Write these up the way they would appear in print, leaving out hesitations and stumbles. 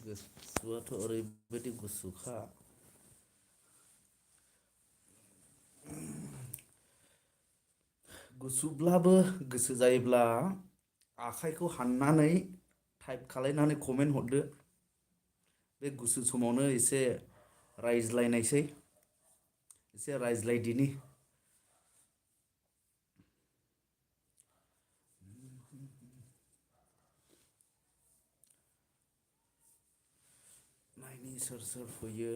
गुसुआथ' ओरैबायदि गुसुखा गुसुब्लाबो गोसो जायोब्ला आखाइखौ हाननानै टाइप खालायनानै कमेन्ट हरदो बे गुसु समावनो एसे रायज्लायनायसै एसे रायज्लायदिनि नायनि सोर सोर फैयो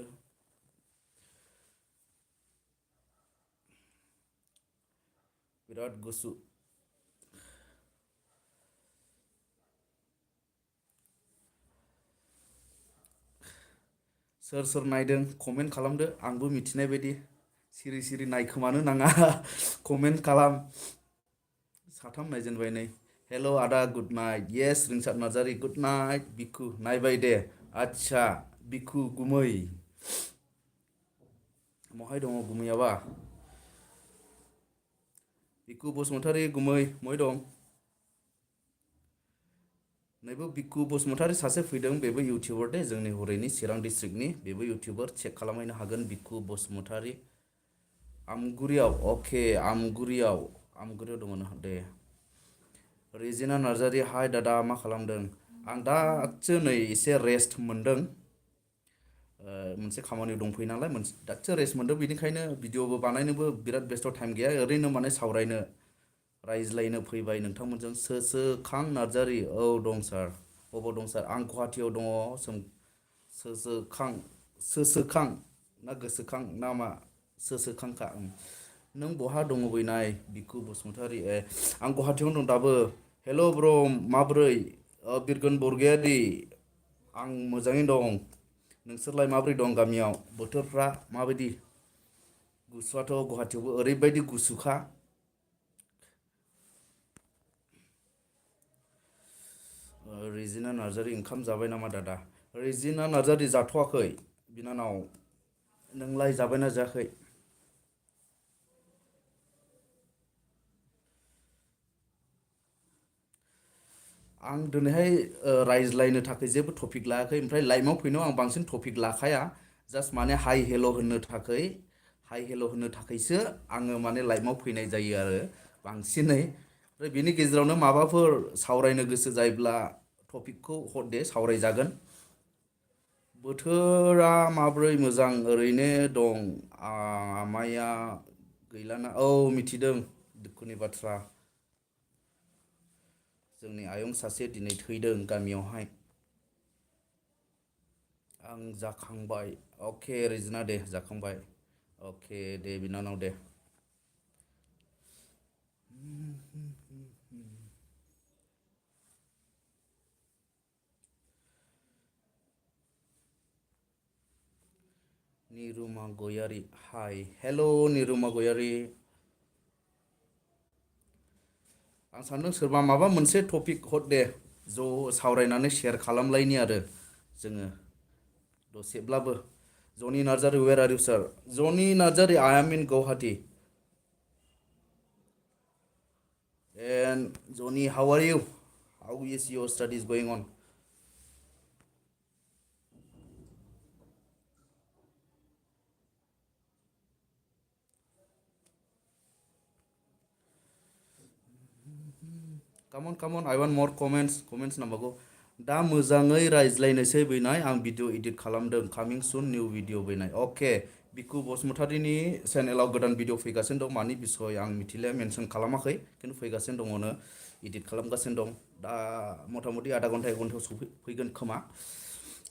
बिराद गुसु सोर सोर नायदों कमेन्ट खालामदो आंबो मिथिनाय बायदि सिरि सिरि नायखोमानो नाङा कमेन्ट खालाम साथाम नायजेनबाय नै हेल' आदा good night yes Rinsar Narzary good night बिखु नायबाय दे आदसा बिखु गुमै महाय दङ गुमैयाबा बिखु बसुमतारी गुमै महाय दं नैबो बिक्कु बसुमतारी सासे फैदों बेबो इउटिउबार दे जोंनि हरैनि चिरां डिस्ट्रिक्टनि बेबो इउटिउबार चेक खालामहैनो हागोन बिक्कु बसुमतारी आमगुरियाव अके आमगुरियाव दङ दे रिजिना नार्जारि हाय दादा मा खालामदों आं दासो नै एसे रेस्ट मोनदों मोनसे खामानियाव दंफैयो नालाय मोनसे दासो रेस्ट मोनदों बेनिखायनो भिडिअबो बानायनोबो बिराद बेस्थ' टाइम गैया ओरैनो माने सावरायनो रायज्लायनो फैबाय नोंथांमोनजों सोसोखां नार्जारि औ दं सार बबाव दं सार आं गुवाहाटियाव दङ सोसोखां सोसोखां ना गोसोखां ना मा सोसोखांखा नों बहा दङ बैनाय बिखु बसुमतारी ए आं गुवाहाटियावनो दं दाबो हेल' ब्र माब्रै बिरगोन बरगयारि आं मोजाङैनो दं नोंसोरलाय माबोरै दं गामियाव बोथोरफ्रा माबायदि गुसुआथ' गुवाहाटियावबो ओरैबायदि गुसुखा रिजिना नार्जारि ओंखाम जाबाय नामा दादा रिजिना नार्जारि जाथ'वाखै बिनानाव नोंलाय जाबायना जायाखै आं दिनैहाय रायज्लायनो थाखाय जेबो टपिक लायाखै ओमफ्राय लाइभआव फैनायाव आं बांसिन टपिक लाखाया जास्ट माने हाइ हेल' होननो थाखायसो आङो माने लाइभआव फैनाय जायो आरो बांसिनै ओमफ्राय बेनि गेजेरावनो माबाफोर सावरायनो गोसो जायोब्ला टपिकखौ हरदे सावरायजागोन बोथोरा माब्रै मोजां ओरैनो दं आमाइया गैलाना औ मिथिदों दुखुनि बाथ्रा जोंनि आयं सासे दिनै थैदों गामियावहाय आं जाखांबाय अके रिजिना दे जाखांबाय अके दे बिनानाव दे निरुमा गयारि हाय हेल' निरुमा गयारि आं सानदों सोरबा माबा मोनसे टपिक हर दे ज' सावरायनानै सेयार खालामलायनि आरो जोङो दसेब्लाबो जनि नार्जारि वेर आर इउ सार जनि नार्जारि आइ M in Guwahati and Johnny how are you how is your studies going on come on I want more comments नांबावगौ दा मोजाङै रायज्लायनोसै बैनाय आं भिडिअ एडिट खालामदों कामिं सुन निउ भिडिअ बैनाय अके बिकु बसुमतारिनि चेनेलाव गोदान भिडिअ फैगासिनो दं मानि बिसय आं मिथिले मेनसन खालामाखै खिन्थु फैगासिनो दङनो एडिट खालामगासिनो दं दा मथा मथि आधा घन्टा एक घन्टायाव सफैगोन खोमा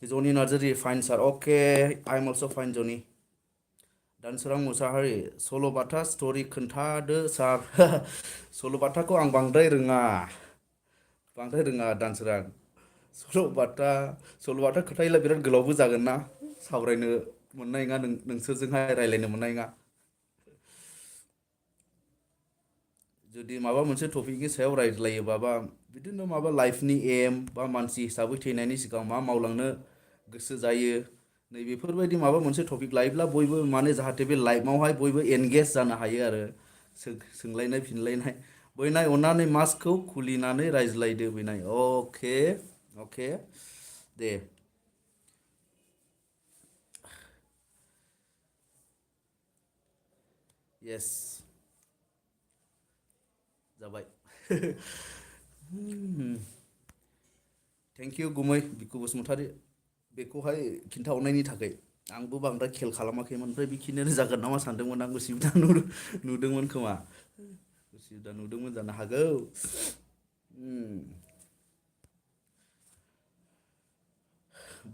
जनि Narzary fine sir okay I am also' fine जनि दानसोरां मुसाहारि सल'बाथा स्ट'रि खोन्थादो सार सल'बाथाखौ आं बांद्राय रोङा दानसोरां सल'बाथा खोथायोला बिराद गोलावबो जागोन ना सावरायनो मोननाय नङा नोंसोरजोंहाय रायज्लायनो मोननाय नङा जुदि माबा मोनसे टपिकनि सायाव रायज्लायोबा बा बिदिनो माबा लाइफनि एम बा मानसि हिसाबै थैनायनि सिगां मा मावलांनो गोसो जायो नैबेफोरबायदि माबा मोनसे टपिक लायोब्ला बयबो माने जाहाथे बे लाइफआवहाय बयबो एंगेज जानो हायो आरो सोंलायनाय फिनलायनाय बैनाय अन्नानै मास्कखौ खुलिनानै रायज्लायदो बैनाय अके अके दे येस जाबाय थेंक इउ गुमै बिकु बसुमतारी बेखौहाय खिन्थाहरनायनि थाखाय आंबो बांद्राय खेल खालामाखैमोन ओमफ्राय बेखिनियानो जागोन नामा सानदोंमोन आं उसुबिदा नुदोंमोन खोमा उसुबिदा नुदोंमोन जानो हागौ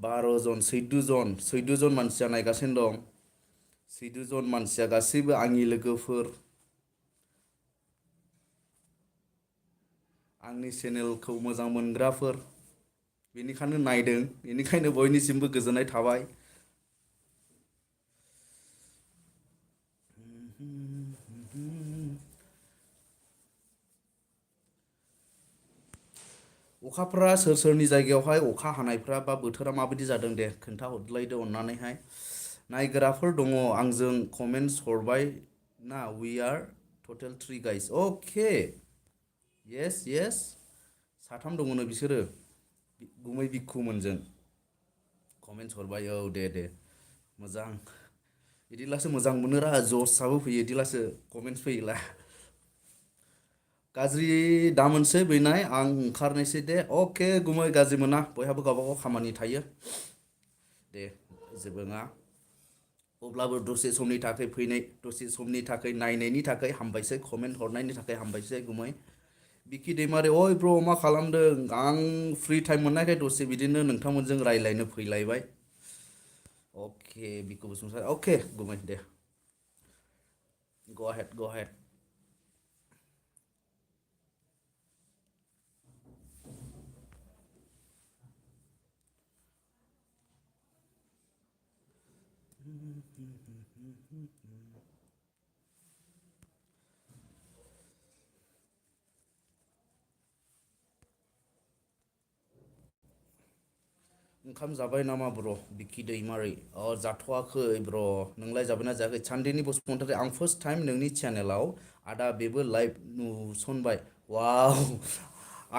12 जन 14 जन मानसिया नायगासिनो दं 14 जन मानसिया गासैबो आंनि लोगोफोर आंनि चेनेलखौ मोजां मोनग्राफोर बेनिखायनो नायदों बेनिखायनो बयनिसिमबो गोजोननाय थाबाय अखाफ्रा सोर सोरनि जायगायावहाय अखा हानायफ्रा बा बोथोरा माबायदि जादों दे खोन्थाहरलायदो अननानैहाय नायग्राफोर दङ आंजों कमेन्टस हरबाय ना we are total 3 guys okay yes yes साथाम दङनो बिसोरो गुमै बिखुमोनजों कमेन्टस हरबाय औ दे मोजां बिदिब्लासो मोजां मोनोरा जसाबो फैयो बिदिब्लासो कमेन्टस फैयोला गाज्रि दामोनसै बैनाय आं ओंखारनोसै दे अके गुमै गाज्रि मोना बयहाबो गावबागाव खामानि थायो दे जेबो नङा अब्लाबो दसे समनि थाखाय फैनाय दसे समनि थाखाय नायनायनि थाखाय हामबायसै कमेन्ट हरनायनि थाखाय हामबायसै गुमै बिकि दैमारि अइ ब्र मा खालामदों आं फ्रि टाइम मोननायखाय दसे बिदिनो नोंथांमोनजों रायज्लायनो फैलायबाय अके बिखु बसुमतारी अके गुमै दे go ahead ओंखाम जाबाय नामा ब्र बिकि दैमारि जाथ'वाखै ब्र नोंलाय जाबायना जायाखै सानदेनि बसुमतारी आं फार्स्ट टाइम नोंनि चेनेलाव आदा बेबो लाइभ नुसनबाय wow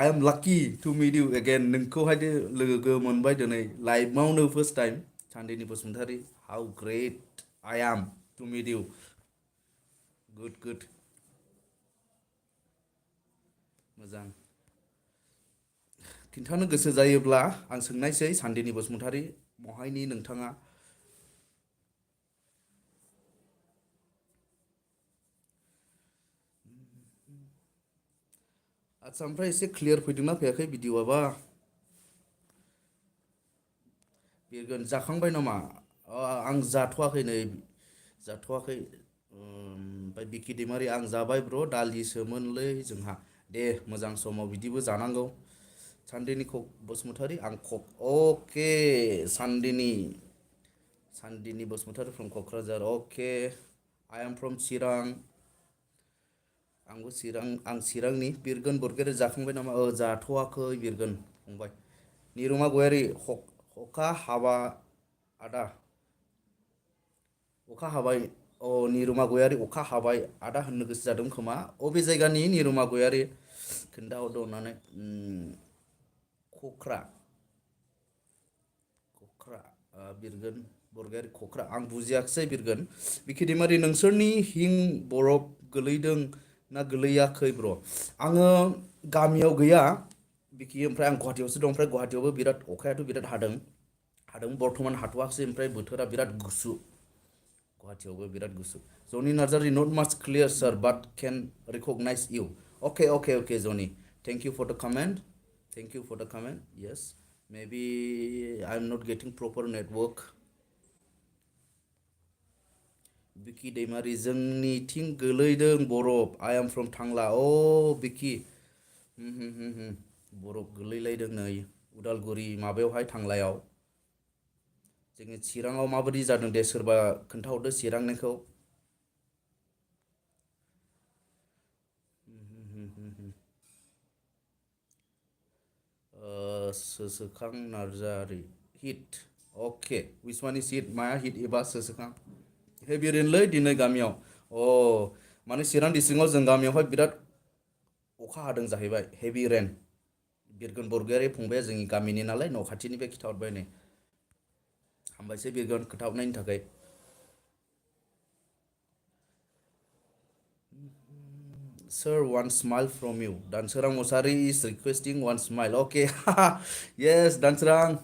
I am lucky to meet you again नोंखौहाय लोगो मोनबाय दिनै लाइभआवनो first time Sandeni Basumatary how great I am to meet you good मोजां खिन्थानो गोसो जायोब्ला आं सोंनायसै सानदेनि बसुमतारी बहायनि नोंथाङा आदसा ओमफ्राय एसे क्लियार फैदोंना फैयाखै भिडिअ'आबा बिरगोन जाखांबाय नामा आं जाथ'वाखै नै जाथ'वाखै ओमफ्राय बिकि दैमारि आं जाबाय ब्र दालिसोमोनलै जोंहा दे मोजां समाव बिदिबो जानांगौ सानदेनि बसुमतारी आं okay Sandeni Basumatary from Kokrajhar okay I am from Chirang आंबो आं चिरांनि बिरगोन बरगयारि जाखांबाय नामा जाथ'वाखै बिरगोन फंबाय निरुमा गयारि अखा हाबा आदा अखा हाबाय निरुमा गयारि अखा हाबाय आदा होननो गोसो जादों खोमा अबे जायगानि निरुमा गयारि खोन्थाहरदो अननानै खख्रा बिरगोन बरगयारि खख्रा आं बुजियाखिसै बिरगोन बिकि दैमारि नोंसोरनि हिं बरफ गोलैदों ना गोलैयाखै ब्र आङो गामियाव गैया बिकि ओमफ्राय आं गुवाहाटियावसो दं ओमफ्राय गुवाहाटियावबो बिराद अखायाथ' बिराद हादों बर्थमान हाथ'वाखिसै ओमफ्राय बोथोरा बिराद गुसु गुवाहाटियावबो बिराद गुसु जनि नार्जारि नट माच क्लियार सार बाट केन रिकगनाइज इउ अके जनि thank you for the comment yes maybe I'm not getting proper network बिकि दैमारि जोंनिथिं गोलैदों बरफ I am from टांला बिकि बरफ गोलैलायदों नै उदालगुरि माबायावहाय टांलायाव जोंनि चिराङाव माबायदि जादों दे सोरबा खोन्थाहरदो चिरांनिखौ सोसोखां Narzary hit okay which one is hit माया हिट एबा सोसोखां हे बिरेनलै दिनै गामियाव माने चिरां डिस्ट्रिक्टआव जों गामियावहाय बिराद अखा हादों जाहैबाय हेभि रेन बिरगोन बरगयारि फंबाया जोंनि गामिनि नालाय न' खाथिनिफ्राय खिथाहरबाय नै हामबायसै बिरगोन खोथाहरनायनि थाखाय Sir, one smile from you. Danserang Mosari is requesting one smile. Okay, yes, Danserang.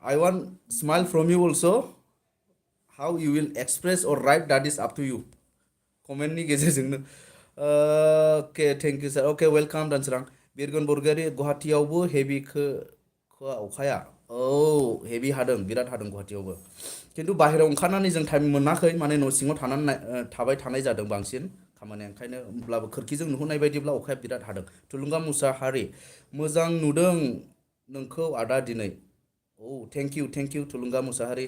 I want smile from you also. How you will express or write that is up to you. Comment ni गेजेरजोंनो okay, thank you sir. Okay, welcome Danserang. बिरगोन बरगयारि गुवाहाटीयावबो हेभि अखाया औ हेभि हादों बिराद हादों गुवाहाटीयावबो खिन्थु बाहेरायाव ओंखारनानै जों टाइम मोनाखै माने न' सिङाव थानानै थाबाय थानाय जादों बांसिन खामानिया ओंखायनो होमब्लाबो खोरखिजों नुहुरनाय बायदिब्ला अखाया बिराद हादों थुलुंगा मुसाहारि मोजां नुदों नोंखौ आदा दिनै औ थेंक इउ थुलुंगा मुसाहारि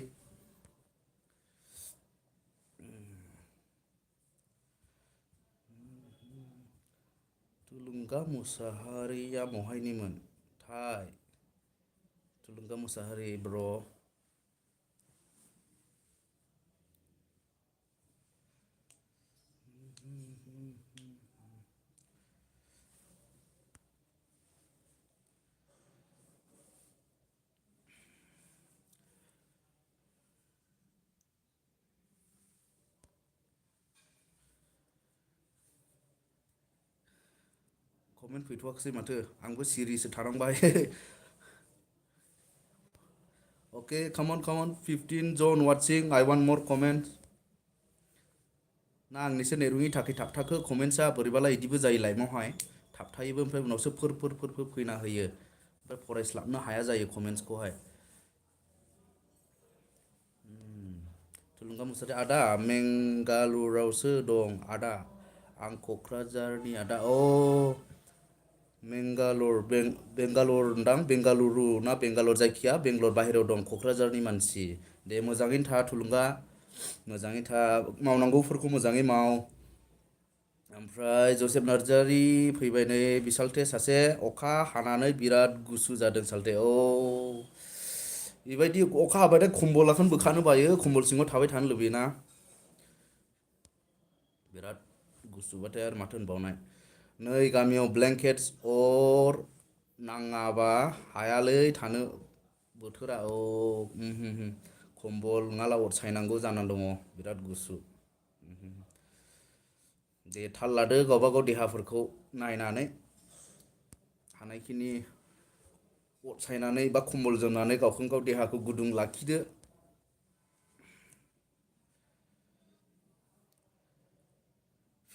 थुलुंगा मुसाहारिया महायनिमोन थाय थुलुंगा मुसाहारि ब्र कमेन्ट फैथ'वाखै माथो आंबो सिरिसो थानांबाय Okay, come on, 15 zone watching. I want more comments. ना आंनिसो नेरुङि थाखै थाबथाखो कमेन्ट्सआ बोरैबाला इदिबो जायो लाइभआवहाय थाबथायोबो ओमफ्राय उनावसो फोर फैना होयो ओमफ्राय फरायस्लाबनो हाया जायो कमेन्ट्सखौहाय थुलुंगा मुसाहारि आदा मेंगालुरावसो दं आदा आं क'क्राझारनि आदा मेंगालर बेंगालर दां बेंगालुरु ना बेंगालर जायखिया बेंगलर बाहेरायाव दं क'क्राझारनि मानसि दे मोजाङैनो था थुलुंगा मोजाङै था मावनांगौफोरखौ मोजाङै माव ओमफ्राय जसेफ नार्जारि फैबाय नै बिसालथे सासे अखा हानानै बिराद गुसु जादों सालथे बेबायदि अखा हाबाथाय खम्बलाखौनो बोखानो बायो खम्बल सिङाव थाबाय थानो लुबैयोना बिराद गुसुबाथाय आरो माथो होनबावनाय नै गामियाव ब्लेंकेट्स अर नाङाबा हायालै थानो बोथोरा खम्बल नङाला अर सायनांगौ जानानै दङ बिराद गुसु दे थाल लादो गावबा गाव देहाफोरखौ नायनानै हानायखिनि अर सायनानै बा खम्बल जोमनानै गावखौनो गाव देहाखौ गुदुं लाखिदो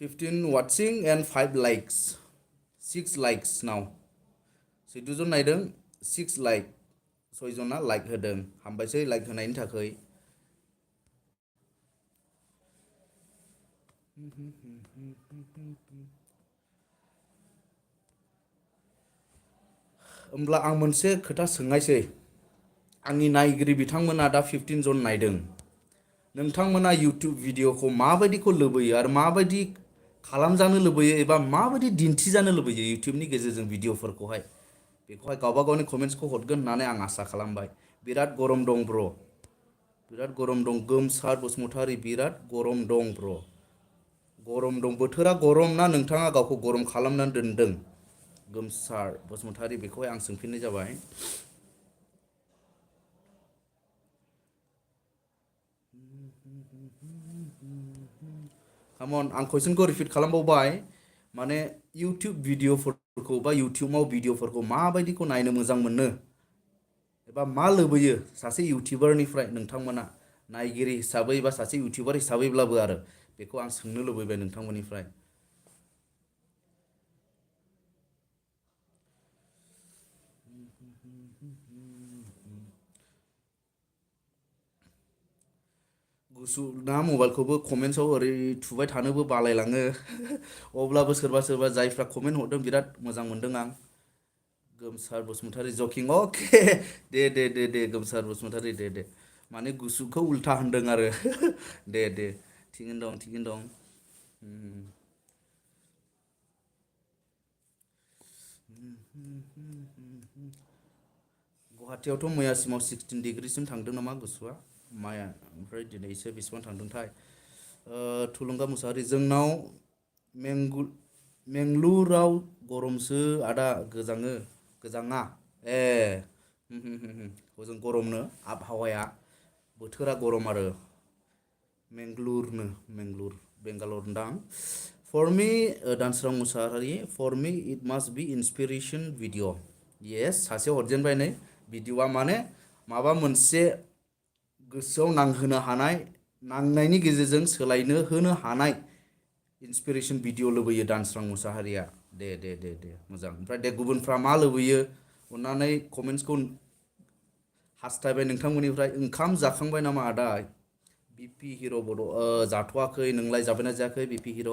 15 watching and 5 likes 6 likes now 16 जन नायदों 6 लाइक 6 जना लाइक होदों हामबायसै लाइक होनायनि थाखाय होमब्ला आं मोनसे खोथा सोंनायसै आंनि नायगिरि बिथांमोना दा 15 जन नायदों नोंथांमोना इउटिउब भिडिअखौ माबायदिखौ लुबैयो आरो माबायदि खालामजानो लुबैयो एबा माबायदि दिन्थिजानो लुबैयो इउटिउबनि गेजेरजों भिडिअफोरखौहाय बेखौहाय गावबा गावनि कमेन्ट्सखौ हरगोन होननानै आं आसा खालामबाय बिराद गरम दं ब्र बिराद गरम दं गोमसार बसुमतारी बिराद गरम दं ब्र गरम दं बोथोरा गरम ना नोंथाङा गावखौ गरम खालामनानै दोनदों गोमसार बसुमतारी बेखौहाय आं सोंफिननाय जाबाय कामन आं कुइसनखौ रिपिट खालामबावबाय माने इउटिउब भिडिअफोरखौ बा इउटिउबाव भिडिअफोरखौ माबायदिखौ नायनो मोजां मोनो एबा मा लुबैयो सासे इउटिउबारनिफ्राय नोंथांमोना नायगिरि हिसाबै बा सासे इउटिउबार हिसाबैब्लाबो आरो बेखौ आं सोंनो लुबैबाय नोंथांमोननिफ्राय गुसु ना मबाइलखौबो कमेन्ट्सआव ओरै थुबाय थानोबो बालायलाङो अब्लाबो सोरबा सोरबा जायफ्रा कमेन्ट हरदों बिराद मोजां मोनदों आं गोमसार बसुमतारी जकिं अके दे गोमसार बसुमतारी दे माने गुसुखौ उल्था होनदों आरो दे थिगैनो दं गुवाहाटीयावथ' मैयासिमाव 16 डिग्रीसिम थांदों नामा गुसुआ माया ओमफ्राय दिनैसो बेसेबां थांदोंथाय थुलुंगा मुसाहारि जोंनाव मेंगलुराव गरमसो आदा गोजाङा ए हजों गरमनो आबहावाया बोथोरा गरम आरो मेंगलुर बेंगालर दां फर मी दानसोरां मुसाहारि for me it must be inspiration video yes सासे हरजेनबाय नै भिडिअआ माने माबा मोनसे गोसोआव नांहोनो हानाय नांनायनि गेजेरजों सोलायनो होनो हानाय इन्सपिरेसन भिडिअ लुबैयो दानसोरां मुसाहारिया दे मोजां ओमफ्राय दे गुबुनफ्रा मा लुबैयो अननानै कमेन्ट्सखौ हास्थायबाय नोंथांमोननिफ्राय ओंखाम जाखांबाय नामा आदा बिपि हिर' बड' जाथ'वाखै नोंलाय जाबायना जायाखै बिपि हिर'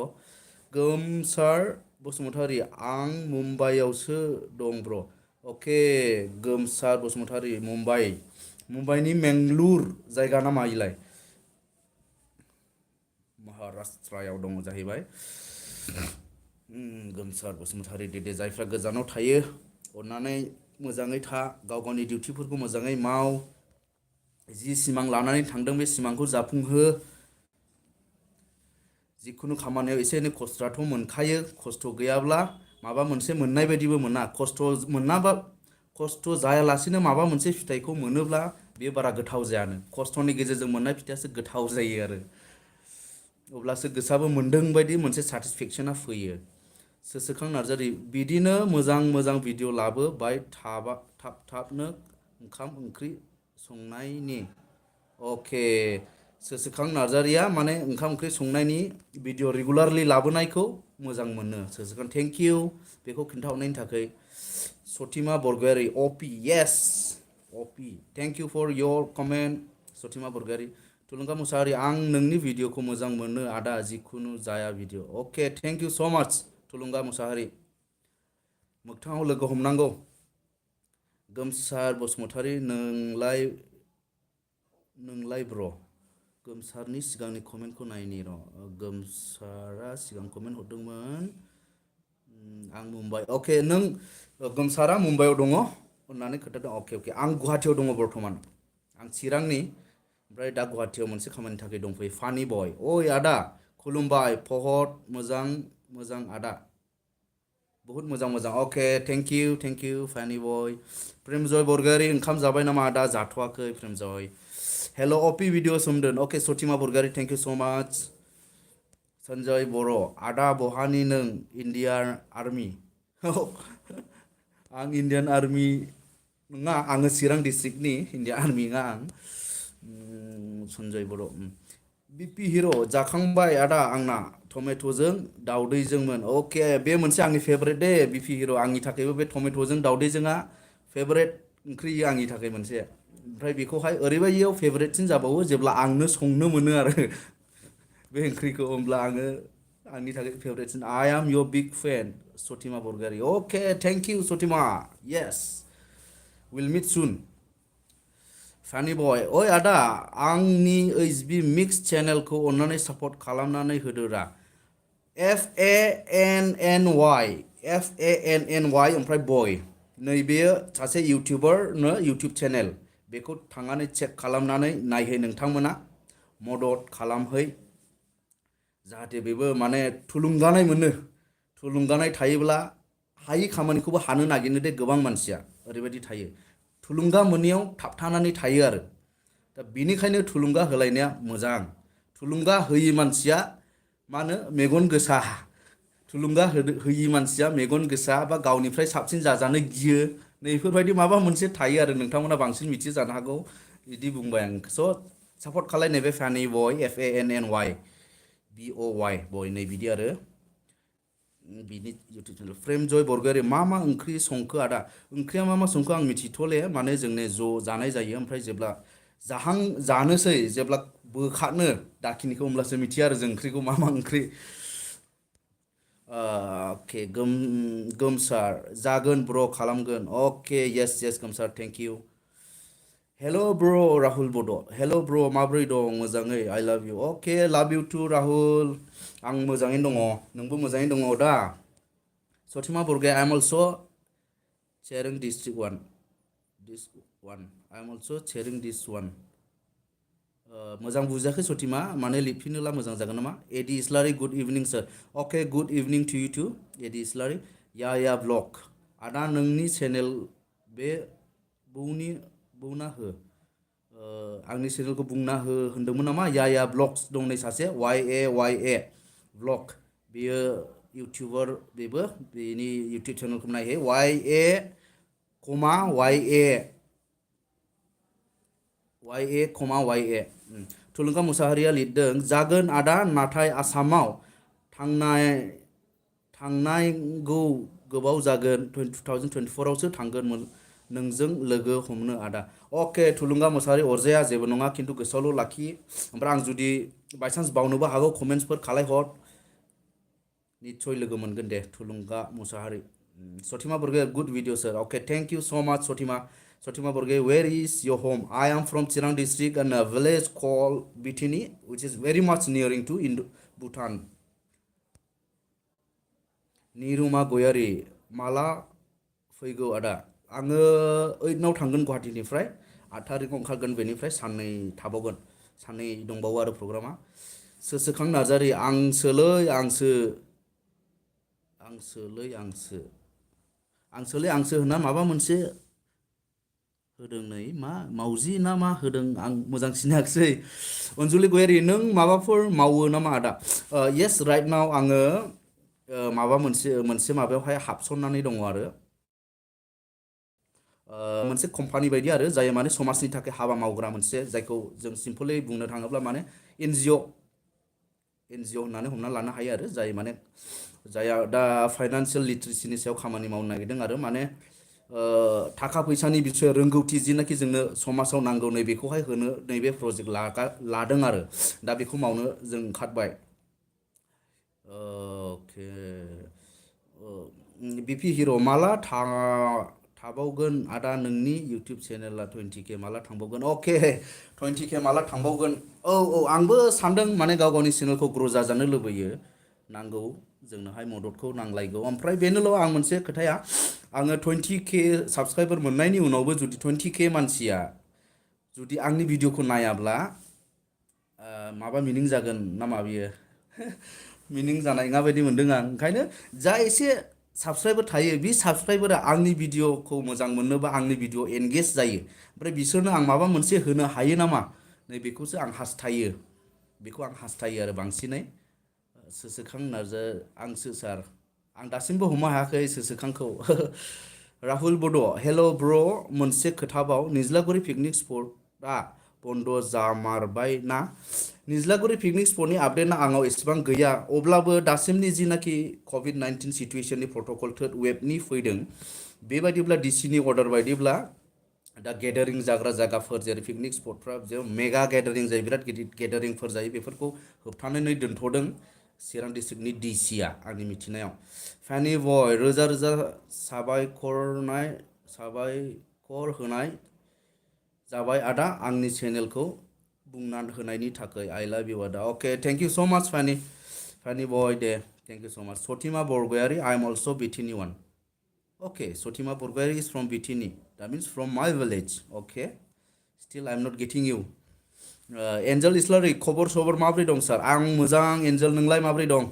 गोमसार बसुमतारी आं मुम्बाइआवसो दं ब्र अके गोमसार बसुमतारी मुम्बाइनि मेंगलुर जायगा नामा इलाय महाराष्ट्रआव दङ जाहैबाय गोमसार बसुमतारी दे जायफ्रा गोजानाव थायो अननानै मोजाङै था गाव गावनि डिउटिफोरखौ मोजाङै माव जि सिमां लानानै थांदों बे सिमांखौ जाफुंहो जिखुनु खामानियाव एसे एनै खस्थ'आथ' मोनखायो खस्थ' गैयाब्ला माबा मोनसे मोननाय बायदिबो मोना खस्थ' जायालासेनो माबा मोनसे फिथाइखौ मोनोब्ला बेयो बारा गोथाव जायानो खस्थ'नि गेजेरजों मोननाय फिथाइयासो गोथाव जायो आरो अब्लासो गोसोआबो मोनदों बायदि मोनसे सेटिसफेक्सना फैयो सोरखां नार्जारि बिदिनो मोजां भिडिअ लाबोबाय थाबनो ओंखाम ओंख्रि संनायनि अके सोरखां नार्जारिया माने ओंखाम ओंख्रि संनायनि भिडिअ रेगुलारलि लाबोनायखौ मोजां मोनो सोरखां थेंक इउ बेखौ खिन्थाहरनायनि थाखाय सतिमा बरगयारि अपि येस अपि thank you for your comment Satima Bargayary Thulunga Mushahary आं नोंनि भिडिअखौ मोजां मोनो आदा जिखुनु जाया video okay thank you so' माच थुलुंगा मुसाहारि मोगथाङाव लोगो हमनांगौ गोमसार बसुमतारी नोंलाय ब्र गोमसारनि सिगांनि कमेन्टखौ नायनि र' गोमसारा सिगां कमेन्ट हरदोंमोन आं मुम्बाइ अके नों गोमसारा मुम्बाइआव दङ होननानै खोन्थादों अके आं गुवाहाटियाव दङ बर्थमान आं चिरांनि ओमफ्राय दा गुवाहाटियाव मोनसे खामानिनि थाखाय दंफैयो फानि बय ओइ आदा खुलुमबाय फहद मोजां आदा बहुत मोजां अके थेंक इउ फानि बय प्रेमजय बरगयारि ओंखाम जाबाय नामा आदा जाथ'वाखै प्रेमजय हेल' अपि video Somdon okay सतिमा Bargayary thank you so' माच सन्जय बर' आदा बहानि नों इण्डियान आर्मि आं इण्डियान आर्मि नङा आङो चिरां डिस्ट्रिक्टनि इण्डियान आर्मि नङा आं सन्जय बर' बिपि हिर' जाखांबाय आदा आंना टमेट'जों दाउदैजोंमोन अके बे मोनसे आंनि फेभरेट दे बिपि हिर' आंनि थाखायबो बे टमेट'जों दाउदैजोंआ फेभरेट ओंख्रि आंनि थाखाय मोनसे ओमफ्राय बेखौहाय ओरैबायदियाव फेभरेटसिन जाबावो जेब्ला आंनो संनो मोनो आरो बे ओंख्रिखौ होमब्ला आंनि थाखाय फेभरेटसिन I am your big fan Satima Bargayary okay thank you Satima yes will meet soon फानि बय ओइ आदा आंनि HB मिक्स चेनेलखौ अननानै सापर्ट खालामनानै होदोरा FANNY ओमफ्राय बय नैबेयो सासे इउटिउबारनो इउटिउब चेनेल बेखौ थांनानै चेक खालामनानै नायहै नोंथांमोना मदद खालामहै जाहाथे बेबो माने थुलुंगानाय थायोब्ला हायि खामानिखौबो हानो नागिरनो दे गोबां मानसिया ओरैबायदि थायो थुलुंगा मोनैयाव थाबथानानै थायो आरो दा बिनिखायनो थुलुंगा होलायनाया मोजां थुलुंगा होयि मानसिया मा होनो मेगन गोसा थुलुंगा होयि मानसिया मेगन गोसा बा गावनिफ्राय साबसिन जाजानो गियो नैफोरबायदि माबा मोनसे थायो आरो नोंथांमोना बांसिन मिथियो जानो हागौ बिदि बुंबाय आं स' सापर्ट खालायनाय बे फानि बय FANNY BOY बय नै बिदि आरो बिनि इउटिउब चेनेल प्रेमजय बरगयारि मा ओंख्रि संखो आदा ओंख्रिया मा संखो आं मिथिथ'ले माने जोंने ज' जानाय जायो ओमफ्राय जेब्ला जानोसै जेब्ला बोखारनो दाखिनिखौ होमब्लासो मिथियो आरो जों ओंख्रिखौ मा ओंख्रि अके गोमसार जागोन ब्र खालामगोन अके येस गोमसार थेंक इउ हेल' ब्र राहुल बड' हेल' ब्र माब्रै दं मोजाङै आइ लाभ इउ अके लाभ इउ टु राहुल आं मोजाङैनो दङ नोंबो मोजाङैनो दङ दा Satima Bargayary I am also' cheering this one I am also sharing this one मोजां बुजायाखै सटिमा माने लिरफिनोला मोजां जागोन नामा Edi Islary good evening sir okay good evening to you to Edi Islary या ब्लग आदा नोंनि चेनेल बे बुंना हो आंनि चेनेलखौ बुंना हो होनदोंमोन नामा या ब्लग्स दं नै सासे वाइ ए ब्लग बेयो इउटिउबार बेबो बेनि इउटिउब चेनेलखौ नायहै वाइ ए थुलुंगा मुसाहारिया लिरदों जागोन आदा नाथाय आसामाव थांनाय थांनांगौ गोबाव जागोन 2024 आवसो थांगोन नोंजों लोगो हमनो आदा अके थुलुंगा मुसाहारि अरजाया जेबो नङा खिन्थु गोसोआवल' लाखि ओमफ्राय आं जुदि बायसान्स बावनोबो हागौ कमेन्ट्सफोर खालायहर निस्सय लोगो मोनगोन दे Thulunga Mushahary Satima Barge good video sir okay thank you so much Satima Barge where is your home I am from Chirang district and a village called Bithini which is very much nearing to Bhutan निरुमा गयारि माला फैगौ आदा आङो 8 थांगोन गुवाहाटीनिफ्राय 8 थारिखआव ओंखारगोन बेनिफ्राय साननै थाबावगोन साननै दंबावो आरो प्रग्रामा सोसोखां नार्जारि आंसोलै होनना माबा मोनसे होदों नै मा मावजि ना मा होदों आं मोजां सिनायाखिसै अनजुलि गयारि नों माबाफोर मावो नामा आदा येस राइट नाव आङो माबा मोनसे माबायावहाय हाबसननानै दङ आरो मोनसे कम्पानि बायदि आरो जाय माने समाजनि थाखाय हाबा मावग्रा मोनसे जायखौ जों सिम्पलै बुंनो थाङोब्ला माने एनजिअ होननानै हमना लानो हायो आरो जाय माने जायहा दा फाइनान्सियेल लिटारेसिनि सायाव खामानि मावनो नागिरदों आरो माने थाखा फैसानि बिसय रोंगौथि जिनाखि जोंनो समाजाव नांगौ नैबेखौहाय होनो नैबे प्रजेक्ट लादों आरो दा बेखौ मावनो जों ओंखारबाय अके बिपि हिर' माला थाबावगोन आदा नोंनि इउटिउब चेनेला 20K माला थांबावगोन अके 20K माला थांबावगोन औ आंबो सानदों माने गाव गावनि चेनेलखौ ग्र' जाजानो लुबैयो नांगौ जोंनोहाय मददखौ नांलायगौ ओमफ्राय बेनोल' आं मोनसे खोथाया आङो 20K साबसक्राइबार मोननायनि उनावबो जुदि 20K मानसिया जुदि आंनि भिडिअखौ नायाब्ला माबा मिनिं जागोन नामा बियो मिनिं जानाय नङा बायदि मोनदों आं ओंखायनो जा एसे साबसक्राइबार थायो बे साबसक्राइबारा आंनि भिडिअखौ मोजां मोनोबा आंनि भिडिअ एंगेज जायो ओमफ्राय बिसोरनो आं माबा मोनसे होनो हायो नामा नैबेखौसो आं हास्थायो आरो बांसिनै सोसोखां आंसो सार आं दासिमबो हमनो हायाखै सोसोखांखौ राहुल बड' हेल' ब्र' मोनसे खोथाबाव निज्लागुरि पिकनिक स्पटआ बन्द' जामारबाय ना निज्लागुरि पिकनिक स्पटनि आपडेटआ आंनाव एसेबां गैया अब्लाबो दासिमनि जिनाखि कभिड-19 सिटुएसननि प्रट'कल थर्ड वेबनि फैदों बेबायदिब्ला डिसिनि अर्डार बायदिब्ला दा गेदारिं जाग्रा जायगाफोर जेरै पिकनिक स्पटफ्रा जेराव मेगा गेदारिं जायो बिराद गिदिर गेदारिंफोर जायो बेफोरखौ होबथानानै दोनथ'दों चिरां डिस्ट्रिक्टनि डिसिआ आंनि मिथिनायाव फानि बय रोजा रोजा साबायखर होनाय जाबाय आदा आंनि चेनेलखौ बुंना होनायनि थाखाय आइ लाभ इउ आदा अके थेंक इउ स' माच फानि बय दे thank you so' much Satima Bargayary I am also' Bitini one okay Satima Bargayary is from Bitini that means from my village okay still I am not getting you Angel Islary खबर सबर माब्रै दं सार आं मोजां एन्जेल नोंलाय माब्रै दं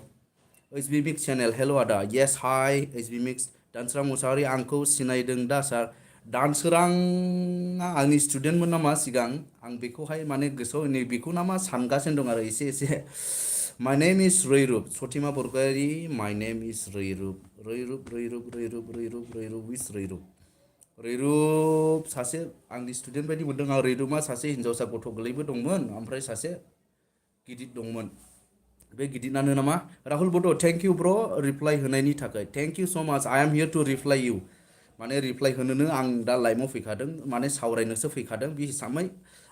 ओइस बि मिक्स चेनेल हेल' आदा येस हाय ओइस बि मिक्स दानसोरां मुसाहारि आंखौ सिनायदों दा सार दानसोराङा आंनि स्टुडेन्टमोन नामा सिगां आं बेखौहाय माने गोसोआव नै बेखौ नामा सानगासिनो दं आरो एसे माय नेम इज रैरुप सटिमा बरगयारि माय नेम इज रैरुप रैरुप सासे आंनि स्टुडेन्ट बायदि मोनदों आं रैरुपआ सासे हिन्जावसा गथ' गोरलैबो दंमोन ओमफ्राय सासे गिदिर दंमोन बे गिदिरानो नामा राहुल बड' थेंक इउ ब्र' रिप्लाइ होनायनि थाखाय thank you so' much I am here to reply you माने रिप्लाइ होनोनो आं दा लाइभआव फैखादों माने सावरायनोसो फैखादों बे हिसाबै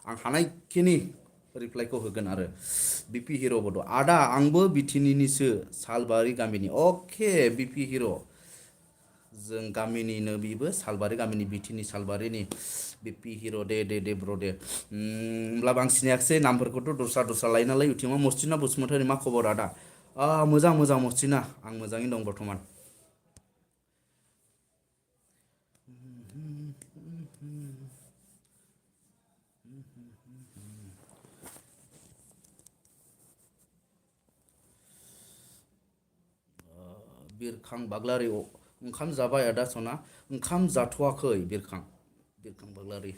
आं हानायखिनि रिप्लाइखौ होगोन आरो बिपि हिर' बड' आदा आंबो बिटिनिनिसो सालबारि गामिनि अके बिपि हिर' जों गामिनिनो बेबो सालबारि गामिनि बिटिनि सालबारिनि बिपि हिर' दे ब्र' दे होमब्लाबो आं सिनायाखिसै नामफोरखौथ' दस्रा लायो नालाय इउटिउबाव मस्टिना बसुमतारी मा खबर आदा मोजां मस्टिना आं मोजाङैनो दं बर्थमान बिरखां बाग्लारि ओंखाम जाबाय आदा सना ओंखाम जाथ'वाखै बिरखां बाग्लारि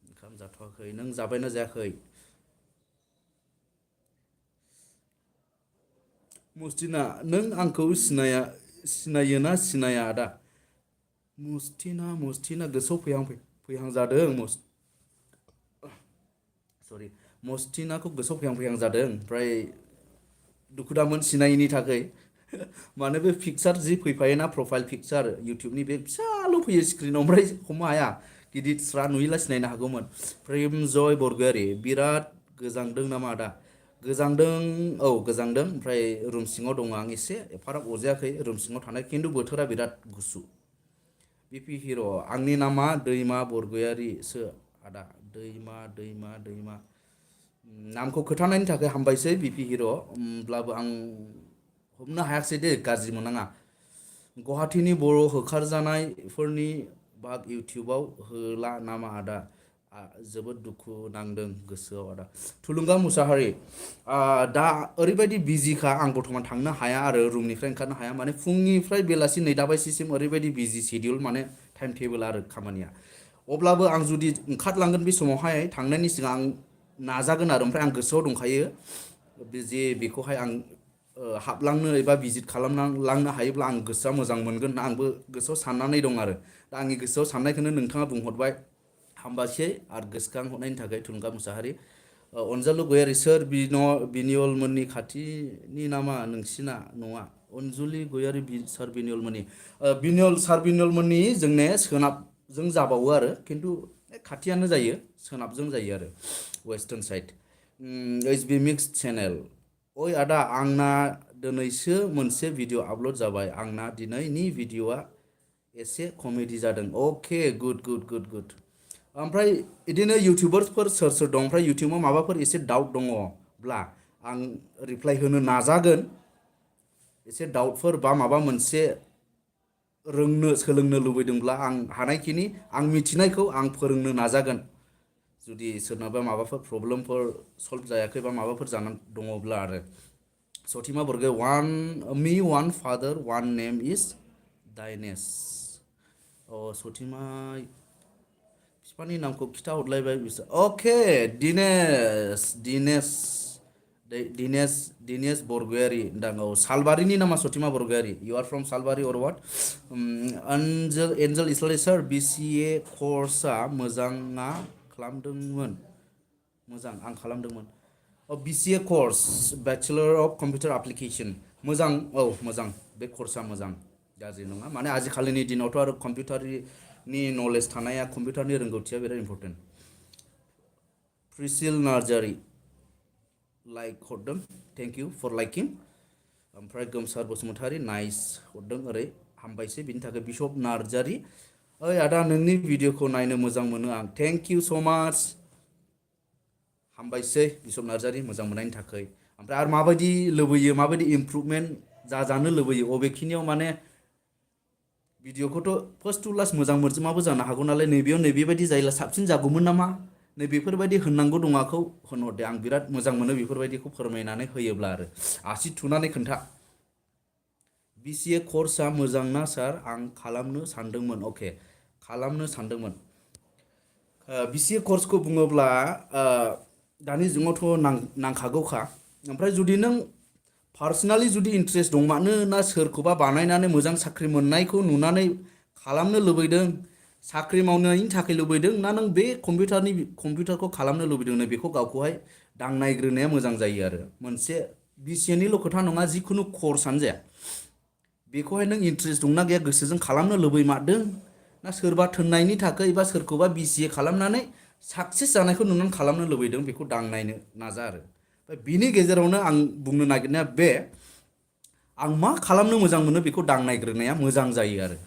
ओंखाम जाथ'वाखै नों जाबायना जायाखै मुस्टिना नों आंखौ सिनायोना सिनाया आदा मुस्टिना गोसोआव फैहां जादों सरि मस्टिनाखौ गोसोआव फैहां जादों ओमफ्राय दुखु दामोन सिनायिनि थाखाय माने बे पिकचार जि फैफायोना प्रफाइल पिकचार इउटुबनि बे फिसाल' फैयो स्क्रिनाव ओमफ्राय हमनो हाया गिदिर स्रा नुयोला सिनायनो हागौमोन प्रेमजय बरगयारि बिराद गोजांदों नामा आदा गोजांदों औ गोजांदों ओमफ्राय रुम सिङाव दङ आं एसे एफाराब अरजायाखै रुम सिङाव थानाय खिन्थु बोथोरा बिराद गुसु बिपि हिर' आंनि नामा दैमा बरगयारिसो आदा दैमा नामखौ खोथानायनि थाखाय हामबायसै बिपि हिर' होमब्लाबो आं हमनो हायाखिसै दे गाज्रि मोननाङा गुवाहाटीनि बर' होखारजानायफोरनि बाग इउटुबाव होला नामा आदा जोबोद दुखु नांदों गोसोआव आदा थुलुंगा मुसाहारि दा ओरैबायदि बिजिखा आं बर्थमान थांनो हाया आरो रुमनिफ्राय ओंखारनो हाया माने फुंनिफ्राय बेलासि 9 बाजिसिम ओरैबायदि बिजि सिडिउल माने टाइम टेबोल आरो खामानिया अब्लाबो आं जुदि ओंखारलांगोन बे समावहाय थांनायनि सिगां आं नाजागोन आरो ओमफ्राय आं गोसोआव दंखायो जे बेखौहाय आं हाबलांनो एबा भिजिट खालामलांनो हायोब्ला आं गोसोआ मोजां मोनगोन होनना आंबो गोसोआव साननानै दं आरो दा आंनि गोसोआव साननायखौनो नोंथाङा बुंहरबाय हामबासै आरो गोसोखांहरनायनि थाखाय थुलुंगा मुसाहारि अनजालु गयारि सोर बिनियलमोननि खाथिनि नामा नोंसिना नङा अनजुलि गयारि सार बिनियलमोननि सार बिनियलमोननि जोंने सोनाबजों जाबावो आरो खिन्थु खाथियानो जायो सोनाबजों जायो आरो वेस्टार्न साइड ओइस बि मिक्स चेनेल ओइ आदा आंना दिनैसो मोनसे भिडिअ आपल'ड जाबाय आंना दिनैनि भिडिअआ एसे कमेडि जादों अके गुड ओमफ्राय बिदिनो इउटिउबार्सफोर सोर दं ओमफ्राय इउटिउबाव माबाफोर एसे डाउट दङब्ला आं रिप्लाइ होनो नाजागोन एसे डाउटफोर बा माबा मोनसे सोलोंनो लुबैदोंब्ला आं हानायखिनि आं मिथिनायखौ आं फोरोंनो नाजागोन जुदि सोरनाबा माबाफोर प्रब्लेमफोर सल्भ जायाखै बा माबाफोर जानानै दङब्ला आरो सथिमा बरगे वान फादार वान नेम इज दाइनेस सथिमा बिफानि नामखौ खिथा हरलायबाय बिसोर अके दिनेश बरगयारि होनदां औ सालबारिनि नामा सथिमा बरगयारि इउ आर फ्रम सालबारि अर वाट एन्जेल इस्लारि सार बिसिए कर्सआ मोजाङा आं खालामदोंमोन बिसिए course bachelor of computer application मोजां औ मोजां बे कर्सआ मोजां गाज्रि नङा माने आजिखालिनि दिनावथ' आरो कम्पिउटारनि नलेज थानाया कम्पिउटारनि रोंगौथिया बिराद इम्परटेन्ट प्रिसिल नार्जारि लाइक हरदों थेंक इउ फर लाइकिं ओमफ्राय गोमसार बसुमतारी नाइस हरदों ओरै हामबायसै बिनि थाखाय बिशप नार्जारि ओइ आदा नोंनि भिडिअखौ नायनो मोजां मोनो आं थेंक इउ स' माच हामबायसै बिशप नार्जारि मोजां मोननायनि थाखाय ओमफ्राय आरो माबायदि लुबैयो माबायदि इमप्रुभमेन्ट जाजानो लुबैयो अबेखिनियाव माने भिडिअखौथ' फार्स्ट टु लास्ट मोजां मोनजोबाबो जानो हागौ नालाय नैबेयाव नैबेबायदि जायोब्ला साबसिन जागौमोन नामा नैबेफोरबायदि होननांगौ दङाखौ होनहरदे आं बिराद मोजां मोनो बेफोरबायदिखौ फोरमायनानै होयोब्ला आरो आसि थुनानै खोन्था बिसिए कर्सआ मोजां ना सार आं खालामनो सानदोंमोन अके खालामनो सानदोंमोन बिसिए कर्सखौ बुङोब्ला दानि जुगावथ' नांखागौखा ओमफ्राय जुदि नों पार्सनेलि जुदि इन्ट्रेस्ट दं मानोना सोरखौबा बानायनानै मोजां साख्रि मोननायखौ नुनानै खालामनो लुबैदों साख्रि मावनायनि थाखाय लुबैदों ना नों बे कम्पिउटारखौ खालामनो लुबैदों बेखौ गावखौहाय दांनायग्रोनाया मोजां जायो आरो मोनसे बिसिएनिल' खोथा नङा जिखुनु कर्सआनो जाया बेखौहाय नों इन्ट्रेस्ट दंना गैया गोसोजों खालामनो लुबैमारदों ना सोरबा थोननायनि थाखाय बा सोरखौबा बिसिए खालामनानै साक्सेस जानायखौ नुनानै खालामनो लुबैदों बेखौ दांनायनो नाजा आरो बिनि गेजेरावनो आं बुंनो नागिरनाया बे आं मा खालामनो मोजां मोनो बेखौ दांनायग्रोनाया मोजां जायो आरो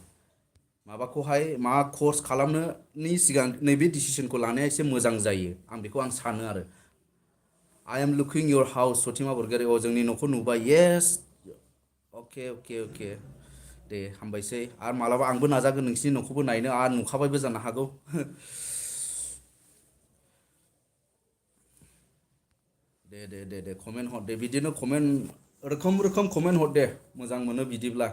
माबाखौहाय मा कर्स खालामनोनि सिगां नैबे डिसिसनखौ लानाया एसे मोजां जायो आं सानो आरो I am looking your house Sathima Bargayary जोंनि न'खौ नुबाय येस अके दे हामबायसै आरो मालाबा आंबो नाजागोन नोंसिनि न'खौबो नायनो आरो नुखाबायबो जानो हागौ दे कमेन्ट हर दे बिदिनो कमेन्ट रोखोम रोखोम कमेन्ट हर दे मोजां मोनो बिदिब्ला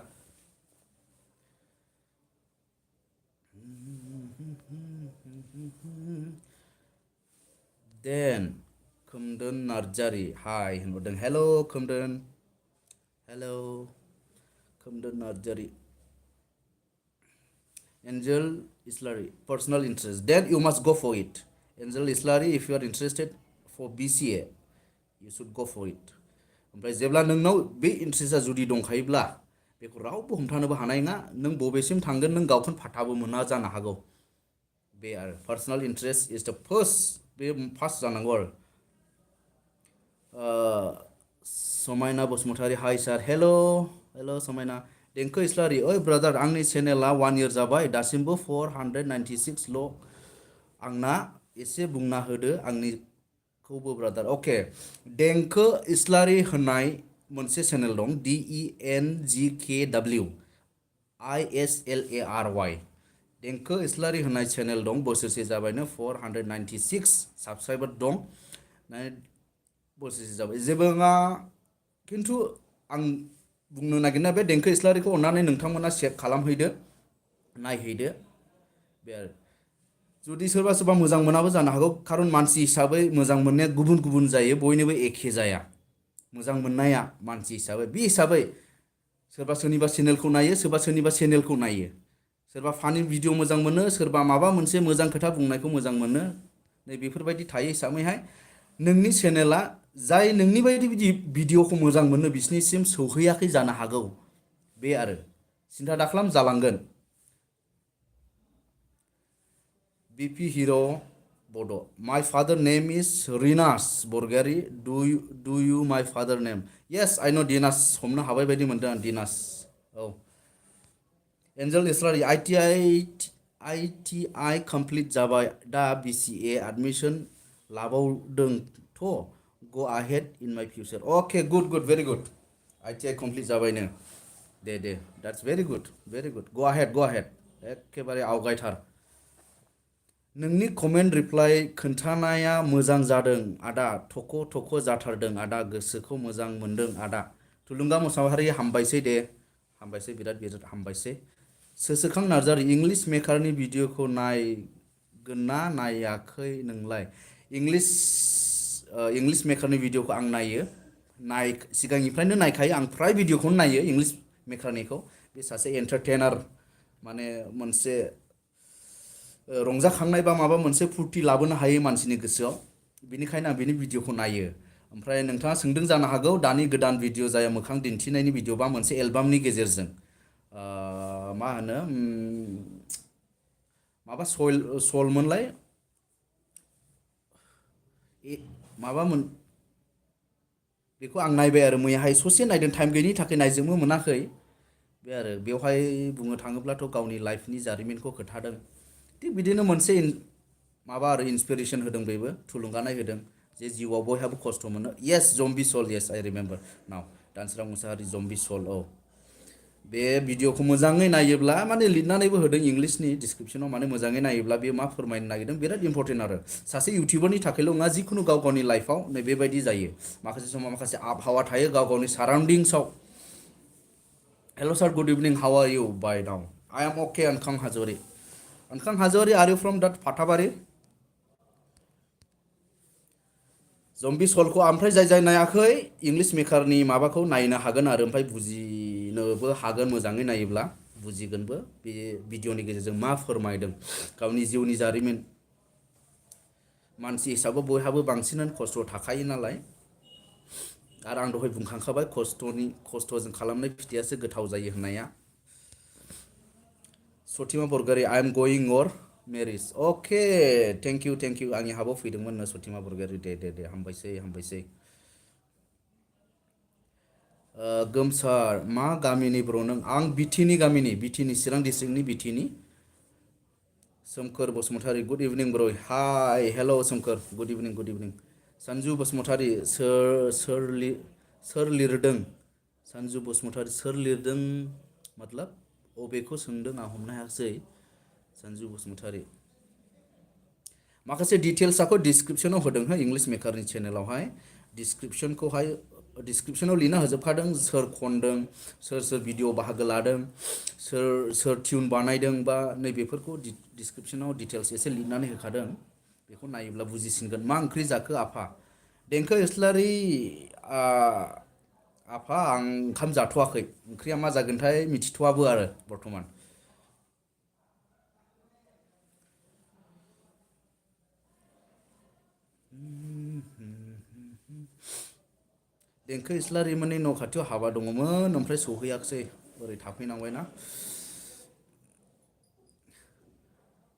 देन खोमदोन नार्जारि हाय होनहरदों हेल' खोमदोन हेल' Khomdon Narzary Angel Islari, personal interest. Then you must go for it. Angel Islari, if you are interested for BCA, you should go for it. ओमफ्राय जेब्ला नोंनाव बे इन्ट्रेस्टआ जुदि दंखायोब्ला बेखौ रावबो हमथानोबो हानाय नङा नों बबेसिम थांगोन नों गावखौनो फाथ्थाबो मोना जानो हागौ बे आरो पार्सनेल इन्ट्रेस्ट इज द फार्स्ट जानांगौ आरो समायना बसुमतारी हाय सार हेल' समायना देंखो इस्लारि ओइ ब्रादार आंनि चेनेला 1 year जाबाय दासिमबो 496 ल' आंना एसे बुंना होदो आंनिखौबो ब्रादार अके देंखो इस्लारि होननाय मोनसे चेनेल दं DENGKW देंखो इस्लारि होननाय चेनेल दं बोसोरसे जाबायनो 496 साबसक्राइबार दं बोसोरसे जाबाय जेबो नङा खिन्थु आं बुंनो नागिरनाया बे देंखो इस्लारिखौ अननानै नोंथांमोना चेक खालामहैदो नायहैदो बे आरो जुदि सोरबा सोरबा मोजां मोनाबो जानो हागौ खारन मानसि हिसाबै मोजां मोननाया गुबुन गुबुन जायो बयनिबो एखे जाया मोजां मोननाया मानसि हिसाबै बे हिसाबै सोरबा सोरनिबा चेनेलखौ नायो सोरबा सोरनिबा चेनेलखौ नायो सोरबा फानि भिडिअ मोजां मोनो सोरबा माबा मोनसे मोजां खोथा बुंनायखौ मोजां मोनो नै बेफोरबायदि थायो हिसाबैहाय नोंनि चेनेला जाय नोंनि बायदि बिदि भिडिअखौ मोजां मोनो बिसिनिसिम सौहैयाखै जानो हागौ बे आरो सिन्था दाखालाम जालांगोन BP Hero Bodo my father name is Rinas Borgari do you my father name yes I know Dinas हमनो हाबाय बायदि मोनदों आं Dinas औ Angel Islari ITI complete जाबाय दा BCA admission लाबावदोंथ' go ahead in my future okay good very good ITI complete जाबायनो Day that's very good go ahead एखेबारे आवगायथार नोंनि कमेन्ट रिप्लाइ खोन्थानाया मोजां जादों आदा थख' जाथारदों आदा गोसोखौ मोजां मोनदों आदा थुलुंगा मुसाहारि हामबायसै दे हामबायसै बिराद हामबायसै सोसोखां नार्जारि इंलिश मेकारनि भिडिअखौ नायगोनना नायाखै नोंलाय इंलिश मेकारनि भिडिअखौ आं नायो सिगांनिफ्रायनो नायखायो आं फ्राय भिडिअखौनो नायो इंलिश मेकारनिखौ बे सासे एन्टारटेनार माने मोनसे रंजाखांनाय बा माबा मोनसे फुर्ति लाबोनो हायो मानसिनि गोसोआव बिनिखायनो आं बिनि भिडिअखौ नायो ओमफ्राय नोंथाङा सोंदों जानो हागौ दानि गोदान भिडिअ जाया मोखां दिन्थिनायनि भिडिअ बा मोनसे एलबामनि गेजेरजों मा होनो माबा सलमोनलाय माबामोन बेखौ आं नायबाय आरो मैयाहाय ससे नायदों टाइम गैयिनि थाखाय नायजोबनो मोनाखै बे आरो बेवहाय बुंनो थाङोब्लाथ' गावनि लाइफनि जारिमिनखौ खोन्थादों थिग बिदिनो मोनसे माबा आरो इन्सपिरेसन होदों बेबो थुलुंगानाय होदों जे जिउआव बयहाबो खस्थ' मोनो येस जम्बि सल येस आइ रिमेम्बार नाव दानसोरां मुसाहारि जम्बि सल औ बे भिडिअखौ मोजाङै नायोब्ला माने लिरनानैबो होदों इंलिशनि डिसक्रिपसनाव माने मोजाङै नायोब्ला बे मा फोरमायनो नागिरदों बिराद इम्परटेन्ट आरो सासे इउटिउबारनि थाखायल' नङा जिखुनु गाव गावनि लाइफआव नै बेबायदि जायो माखासे समाव माखासे आबहावा थायो गाव गावनि साराउन्डिंसआव hello' sir good evening how are you by now I am okay Ankhang Hajowary are you from that Phathabari जम्बि सलखौ ओमफ्राय जाय नायाखै इंलिश मेकारनि माबाखौ नायनो हागोन आरो ओमफ्राय बुजिनोबो हागोन मोजाङै नायोब्ला बुजिगोनबो बे भिडिअनि गेजेरजों मा फोरमायदों गावनि जिउनि जारिमिन मानसि हिसाबै बयहाबो बांसिनानो खस्थ' थाखायो नालाय आरो आं दहाय बुंखांखाबाय खस्थ'जों खालामनाय फिथाइयासो गोथाव जायो होननाया सतिमा बरगयारि आइ एम गयिं अर मेरिज अके थेंक इउ आंनि हाबाव फैदोंमोन सतिमा बरगयारि दे हामबायसै गोमसार मा गामिनि ब्र नों आं बिटिनि गामिनि बिटिनि चिरां डिस्ट्रिक्टनि बिटिनि सोमखोर बसुमतारी गुड इभिनिं ब्र हाय हेल' सोमखोर गुड इभिनिं सन्जु बसुमतारी सोर लिरदों सन्जु बसुमतारी सोर लिरदों मतलब अबेखौ सोंदों आं हमनो हायासै सन्जु बसुमतारी माखासे डिटेल्सखौ डिसक्रिपसनाव होदों इंलिश मेकारनि चेनेलावहाय डिसक्रिपसनखौहाय डिसक्रिप्शनाव लिरना होजोबखादों सोर खनदों सोर सोर भिडिअ बाहागो लादों सोर सोर टिउन बानायदों बा नैबेफोरखौ डिसक्रिप्शनाव डिटेल्स एसे लिरनानै होखादों बेखौ नायोब्ला बुजिसिनगोन मा ओंख्रि जाखो आफा देंखो इस्लारि आफा आं ओंखाम जाथ'वाखै ओंख्रिया मा जागोनथाय मिथिथ'वाबो आरो बर्थमान देंखो इस्लारि मोननि न' खाथियाव हाबा दङमोन ओमफ्राय सौहैयाखिसै ओरै थाफैनांबायना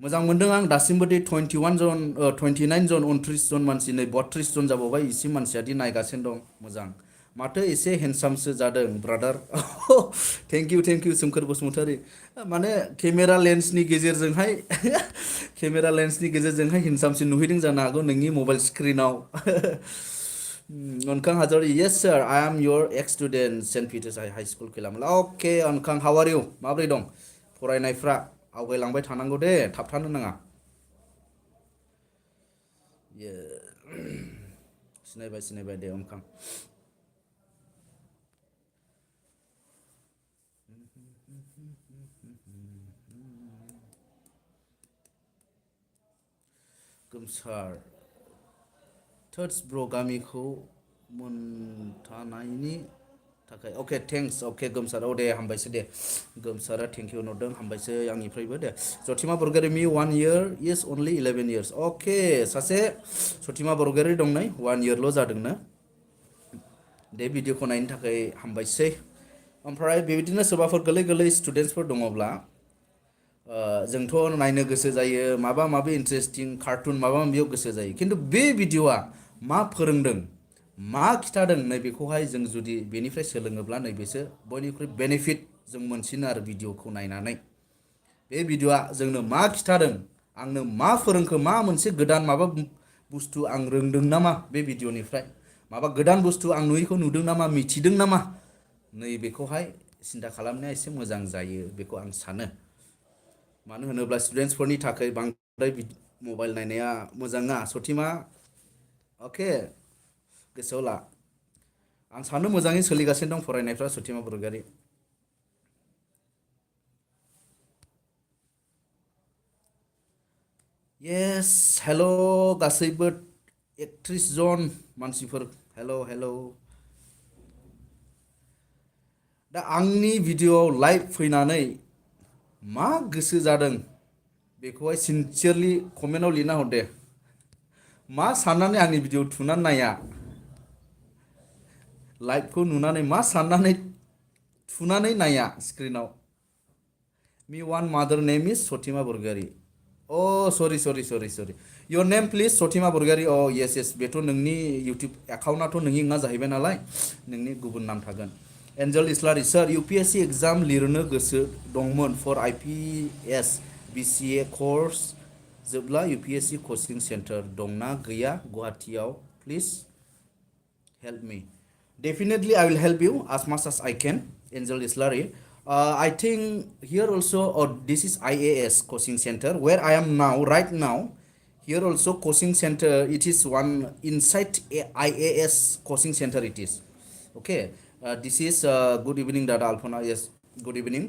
मोजां मोनदों आं दासिमबो दि 21 जन 29 जन 29 जन मानसि नै 32 जन जाबावबाय इसे मानसिया दि नायगासिनो दं मोजां माथो एसे हेन्डसामसो जादों brother thank you Somkhor Basumatary माने केमेरा लेन्सनि गेजेरजोंहाय केमेरा लेन्सनि गेजेरजोंहाय हेन्डसामसिन नुहैदों जानो हागौ नोंनि मबाइल स्क्रिनाव Ankhang Hajary yes sir I am your ex student Saint Peter's high school खैलामला okay Ankhang how are you माब्रै दं फरायनायफ्रा आवगायलांबाय थानांगौ दे थाबथानो नाङा सिनायबाय दे अनखां गोमसार थर्ड्स ब्र गामिखौ मोनथानायनि थाखाय अके थेंक्स अके गोमसार औ दे हामबायसो दे गोमसारा थेंक इउ नरदों हामबायसो आंनिफ्रायबो दे जथिमा बरगयारि मी 1 year इज अनलि 11 years अके सासे जथिमा बरगयारि दं नै 1 yearल' जादोंनो दे भिडिअखौ नायनो थाखाय हामबायसै ओमफ्राय बेबायदिनो सोरबाफोर गोरलै स्टुडेन्टसफोर दङब्ला जोंथ' नायनो गोसो जायो माबा माबि इन्टारेस्टिं कार्टुन माबा माबियाव गोसो जायो खिन्थु बे भिडिअआ मा फोरोंदों मा खिथादों नैबेखौहाय जों जुदि बेनिफ्राय सोलोङोब्ला नैबेसो बयनिख्रुइ बेनिफिट जों मोनसिनो आरो भिडिअखौ नायनानै बे भिडिअआ जोंनो मा खिथादों आंनो मा फोरोंखो मा मोनसे गोदान माबा बुस्थु आं रोंदों नामा बे भिडिअनिफ्राय माबा गोदान बुस्थु आं नुयैखौ नुदों नामा मिथिदों नामा नैबेखौहाय सिन्था खालामनाया एसे मोजां जायो बेखौ आं सानो मानो होनोब्ला स्टुडेन्टसफोरनि थाखाय बांद्राय मबाइल नायनाया मोजां नङा सथिमा अके गोसोआव ला आं सानो मोजाङै सोलिगासिनो दं फरायनायफ्रा सथिमा बरगयारि येस हेल' गासैबो 31 जन मानसिफोर हेल' दा आंनि भिडिअआव लाइभ फैनानै मा गोसो जादों बेखौहाय सिनसियारलि कमेन्टआव लिरना हर दे मा साननानै आंनि भिडिअ थुनानै नाया लाइभखौ नुनानै मा साननानै थुनानै नाया स्क्रिनाव मी वान मादार नेम इज Sathima Bargayary sorry your name please Sathima Bargayary yes बेथ' नोंनि इउटुब एकाउन्टआथ' नोंनि नङा जाहैबाय नालाय नोंनि गुबुन नाम थागोन Angel Islary sir UPSC exam लिरनो गोसो दंमोन फर IPS BCA कर्स जोबला UPSC कचिं सेन्टार दंना गैया गुवाहाटीआव please help me definitely I will help you as much as I can Angel Islari I think here also this is IAS coaching center where I am now right now here also coaching center it is one inside IAS coaching center it is okay this is good evening Dada Alpona yes good evening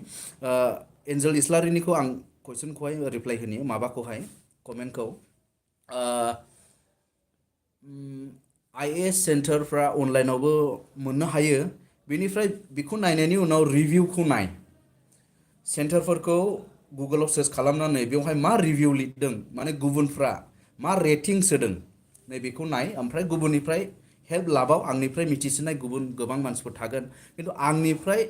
Angel Islari निखौ आं question खौहाय reply होनि माबाखौहाय comment खौ IAS सेन्टारफ्रा अनलाइनावबो मोननो हायो बेनिफ्राय बेखौ नायनायनि उनाव रिभिउखौ नाय सेन्टारफोरखौ गुगोलाव सार्च खालामनानै बेवहाय मा रिभिउ लिरदों माने गुबुनफ्रा मा रेटिंस होदों नैबेखौ नाय ओमफ्राय गुबुननिफ्राय हेल्प लाबाव आंनिफ्राय मिथिसिननाय गुबुन गोबां मानसिफोर थागोन खिन्थु आंनिफ्राय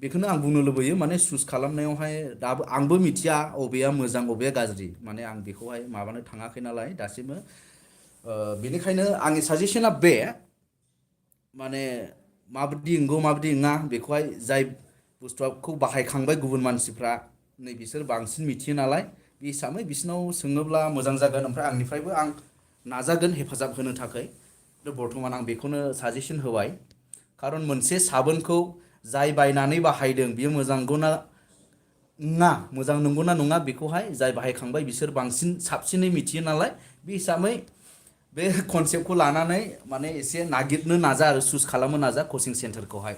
बेखौनो आं बुंनो लुबैयो माने चुज खालामनायावहाय दाबो आंबो मिथिया अबेया मोजां अबेया गाज्रि माने आं बेखौहाय माबानो थाङाखै नालाय दासिमबो बेनिखायनो आंनि साजेसना बे माने माबायदि नंगौ माबायदि नङा बेखौहाय जाय बुस्थुखौ बाहायखांबाय गुबुन मानसिफ्रा नै बिसोर बांसिन मिथियो नालाय बे हिसाबै बिसोरनाव सोङोब्ला मोजां जागोन ओमफ्राय आंनिफ्रायबो आं नाजागोन हेफाजाब होनो थाखाय बर्थमान आं बेखौनो साजेसन होबाय खारन मोनसे साबोनखौ जाय बायनानै बाहायदों बियो मोजां नंगौना नङा बेखौहाय जाय बाहायखांबाय बिसोर बांसिन साबसिनै मिथियो नालाय बे हिसाबै बे कनसेप्टखौ लानानै माने एसे नागिरनो नाजा आरो चुज खालामनो नाजा कचिं सेन्टारखौहाय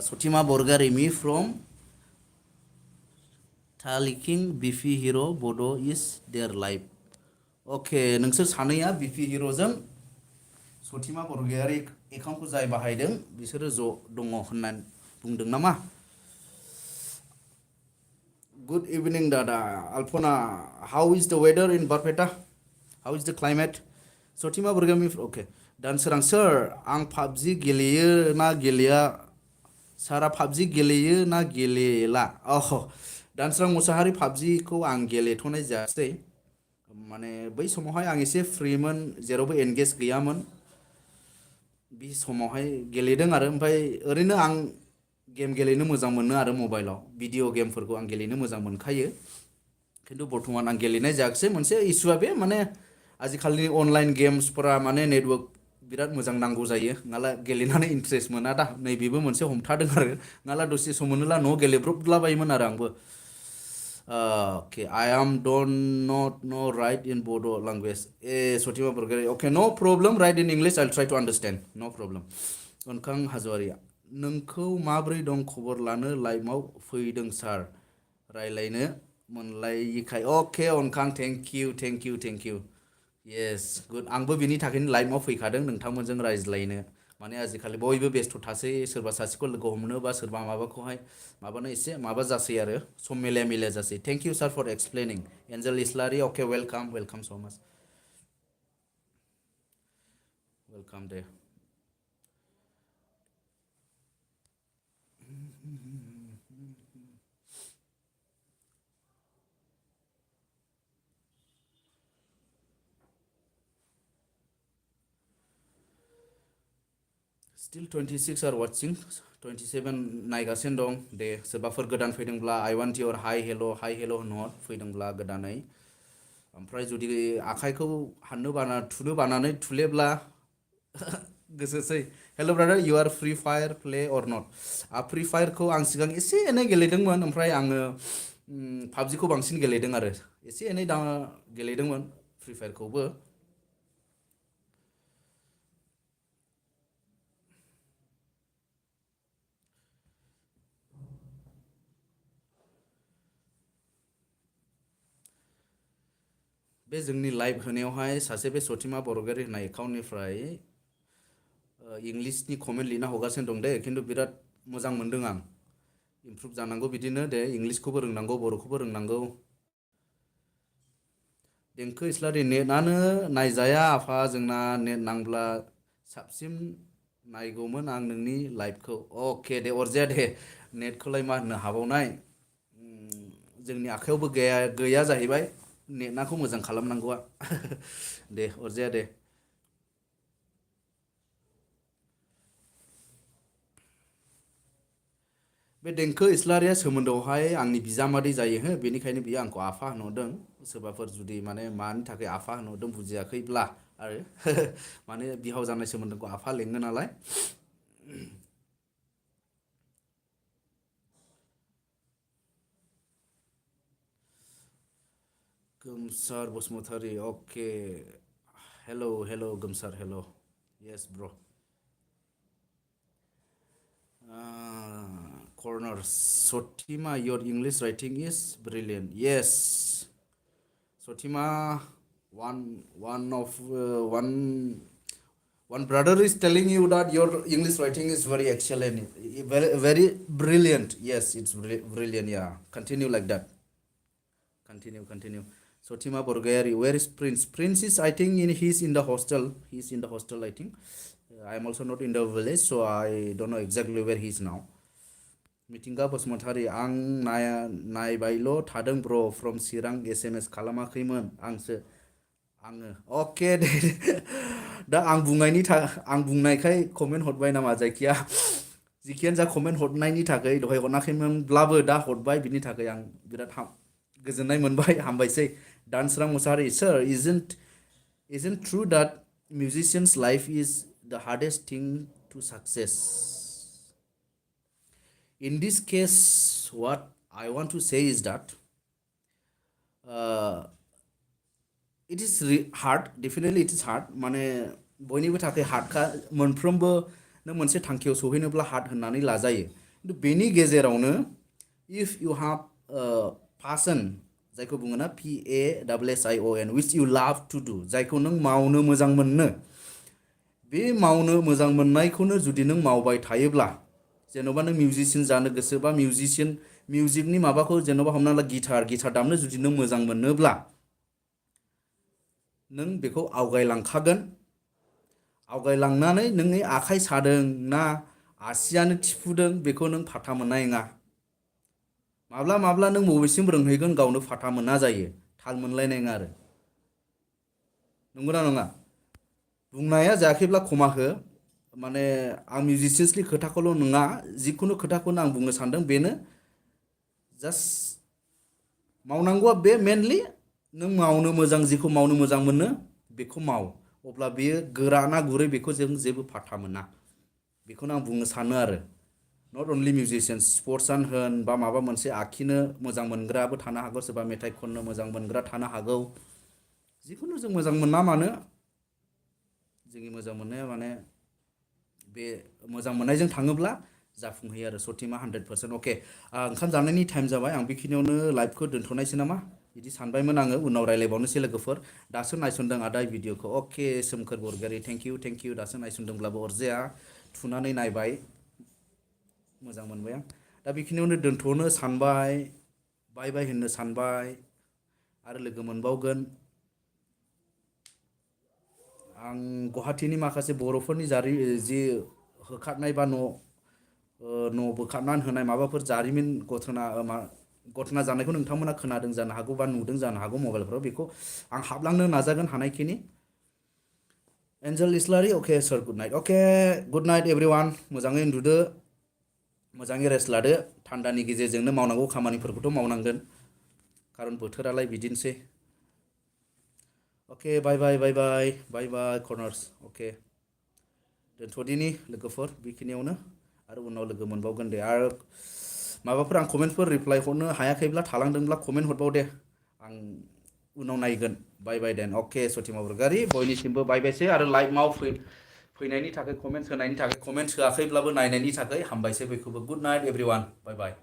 सथिमा बरगारि मी फ्रम थालिकिं बिफि हिर' बड' इज देयार लाइफ अके नोंसोर सानैया बिपि हिर'जों सथिमा बरगयारि एकाउन्टखौ जाय बाहायदों बिसोरो ज' दङ होननानै बुंदों नामा गुड इभिनिं दादा Alpana how is the weather in Barpeta how is the climate Sathima बरगामि अके दानसोरां सोर आं पाबजि गेलेयो ना गेलेया सारा पाबजि गेलेयो ना गेलेला अह दानसोरां मुसाहारि पाबजिखौ आं गेलेथ'नाय जायासै माने बै समावहाय आं एसे फ्रिमोन जेरावबो एंगेज गैयामोन बे समावहाय गेलेदों आरो ओमफ्राय ओरैनो आं गेम गेलेनो मोजां मोनो आरो मबाइलाव भिडिअ गेमफोरखौ आं गेलेनो मोजां मोनखायो खिन्थु बर्थमान आं गेलेनाय जायाखिसै मोनसे इसुआ बे माने आजिखालिनि अनलाइन गेम्सफोरा माने नेटवर्क बिराद मोजां नांगौ जायो नङाला गेलेनानै इन्ट्रेस्ट मोना दा नैबेबो मोनसे हमथादों आरो नङाला दसे सम मोनोला न'आव गेलेब्रबलाबायोमोन आरो आंबो okay I am don't not know right in Bodo language Sotima Burgari okay no problem write in English I'll try to understand no problem Ankhang हाजवारिया नोंखौ माब्रै दं खबर लानो लाइभआव फैदों सार रायलायनो मोनलायिखाय अके Ankhang thank you yes good आंबो बिनि थाखायनो लाइभआव फैखादों नोंथांमोनजों रायज्लायनो माने आजिखालि बयबो बेस्थ' थासै सोरबा सासेखौ लोगो हमनो बा सोरबा माबाखौहाय माबानो एसे माबा जासै आरो सम मिलाया मिलाया जासै thank you sir for explaining Angel Islary okay welcome so much welcome they still 26 आर वाचिं 27 नायगासिनो दं दे सोरबाफोर गोदान फैदोंब्ला आई वान्ट योर हाई हेल' होनहर फैदोंब्ला गोदानै ओमफ्राय जुदि आखाइखौ हाननो बाना थुनो बानानै थुलेब्ला गोसोसै हेल' ब्रादार इउ आर फ्रि फायार प्ले अर नट फ्रि फायारखौ आं सिगां एसे एनै गेलेदोंमोन ओमफ्राय आङो पाबजिखौ बांसिन गेलेदों आरो एसे एनै दा गेलेदोंमोन फ्रि फायारखौबो बे जोंनि लाइभ होनायावहाय सासे बे सथिमा बरगयारि होननाय एकाउन्टनिफ्राय इंलिसनि कमेन्ट लिरना हरगासिनो दं दे खिन्थु बिराद मोजां मोनदों आं इमप्रुभ जानांगौ बिदिनो दे इंलिसखौबो रोंनांगौ बर'खौबो रोंनांगौ देंखो इस्लारि नेटआनो नायजाया आफा जोंना नेट नांब्ला साबसिन नायगौमोन आं नोंनि लाइभखौ अके दे अरजाया दे नेटखौलाय मा होननो हाबावनाय जोंनि आखायावबो गैया जाहैबाय नेटनाखौ मोजां खालामनांगौआ दे अरजाया दे बे देंखो इस्लारिया सोमोन्दोआवहाय आंनि बिजामादै जायो हो बेनिखायनो बियो आंखौ आफा होनहरदों सोरबाफोर जुदि माने मानि थाखाय आफा होनहरदों बुजियाखैब्ला आरो माने बिहाव जानाय सोमोन्दोखौ आफा लेङो नालाय गोमसार बसुमतारी अके हेल' गोमसार हेल' येस ब्र corner Sotima your English writing is brilliant yes Sotima one of one brother is telling you that your English writing is very excellent very brilliant yes it's brilliant yeah continue like that continue Sotima Borgayari where is Prince is I think he's in the hostel I think I am also not in the village so I don't know exactly where he is now मिथिंगा बसुमतारी आं नायबायल' थादों ब्र from Chirang SMS खालामाखैमोन आङो अके दे दा आं बुंनायखाय comment हरबाय नामा जायखिया जिखियानो जा कमेन्ट हरनायनि थाखाय दहाय हरनाखैमोनब्लाबो दा हरबाय बिनि थाखाय आं बिराद गोजोननाय मोनबाय हामबायसै दानसोरां Mushahary sir isn't true that musician's life is the hardest thing to success in this case what I want to say is that uh, it is hard definitely it is hard माने बयनिबो थाखाय हार्डखा मोनफ्रोमबो नों मोनसे थांखियाव सौहैनोब्ला हार्ड होननानै लाजायो खिन्थु बेनि गेजेरावनो इफ इउ हाव पासन जायखौ बुङो ना PASSION which you love to do जायखौ नों मावनो मोजां मोनो बे मावनो मोजां मोननायखौनो जुदि नों मावबाय थायोब्ला जेन'बा नों मिउजिशियान जानो गोसो बा मिउजिकनि माबाखौ जेन'बा हमना ला गिटार दामनो जुदि नों मोजां मोनोब्ला नों बेखौ आवगायलांखागोन आवगायलांनानै नोंनि आखाइ सादों ना आसियानो थिफुदों बेखौ नों फाथा मोननाय नङा माब्ला माब्ला नों बबेसिम रोंहैगोन गावनो फाथा मोना जायो थाल मोनलायनाय नङा आरो नंगौना नङा बुंनाया जायाखैब्ला खमा हो माने आं मिउजिशियान्सनि खोथाखौल' नङा जिखुनु खोथाखौनो आं बुंनो सानदों बेनो जास्ट मावनांगौआ बे मेनलि नों मावनो मोजां जिखौ मावनो मोजां मोनो बेखौ माव अब्ला बेयो गोरा ना गुरै बेखौ जों जेबो फाथा मोना बेखौनो आं बुंनो सानो आरो नट अनलि मिउजिशियान स्पर्टसआनो होन बा माबा मोनसे आखिनो मोजां मोनग्राबो थानो हागौ सोरबा मेथाइ खननो मोजां मोनग्रा थानो हागौ जिखुनु जों मोजां मोना मानो जोंनि मोजां मोननाया माने बे मोजां मोननायजों थाङोब्ला जाफुंहैयो आरो सथिमा 100% अके ओंखाम जानायनि टाइम जाबाय आं बेखिनियावनो लाइभखौ दोनथ'नायसै नामा बिदि सानबायमोन आङो उनाव रायलायबावनोसै लोगोफोर दासो नायसनदों आदा भिडिअखौ अके सोमखोर बरगयारी थेंक इउ दासो नायसनदोंब्लाबो अरजाया थुनानै नायबाय मोजां मोनबाय आं दा बेखिनियावनो दोनथ'नो सानबाय बाय बाय होननो सानबाय आरो लोगो मोनबावगोन आं गुवाहाटीनि माखासे बर'फोरनि जि होखारनाय बा न' बोखारनानै होनाय माबाफोर जारिमिन घटना जानायखौ नोंथांमोना खोनादों जानो हागौ बा नुदों जानो हागौ मबाइलफोराव बेखौ आं हाबलांनो नाजागोन हानायखिनि एन्जेल इस्लारि अके सार गुड नाइट एभ्रिवान मोजाङै उन्दुदो मोजाङै रेस्ट लादो थान्दानि गेजेरजोंनो मावनांगौ खामानिफोरखौथ' मावनांगोन खारन बोथोरालाय बिदिनोसै अके बाय बाय बाय बाय बाय बाय कर्नार्स अके दोनथ'दिनि लोगोफोर बेखिनियावनो आरो उनाव लोगो मोनबावगोन दे आरो माबाफोर आं कमेन्टफोर रिप्लाइ हरनो हायाखैब्ला थालांदोंब्ला कमेन्ट हरबाव दे आं उनाव नायगोन बाय बाय देन अके सथिमा बरगयारी बयनिसिमबो बाय बायसै आरो लाइभआव फैनायनि थाखाय कमेन्ट होनायनि थाखाय कमेन्ट होआखैब्लाबो नायनायनि थाखाय हामबायसै बयखौबो गुड नाइट एभ्रिवान बाय बाय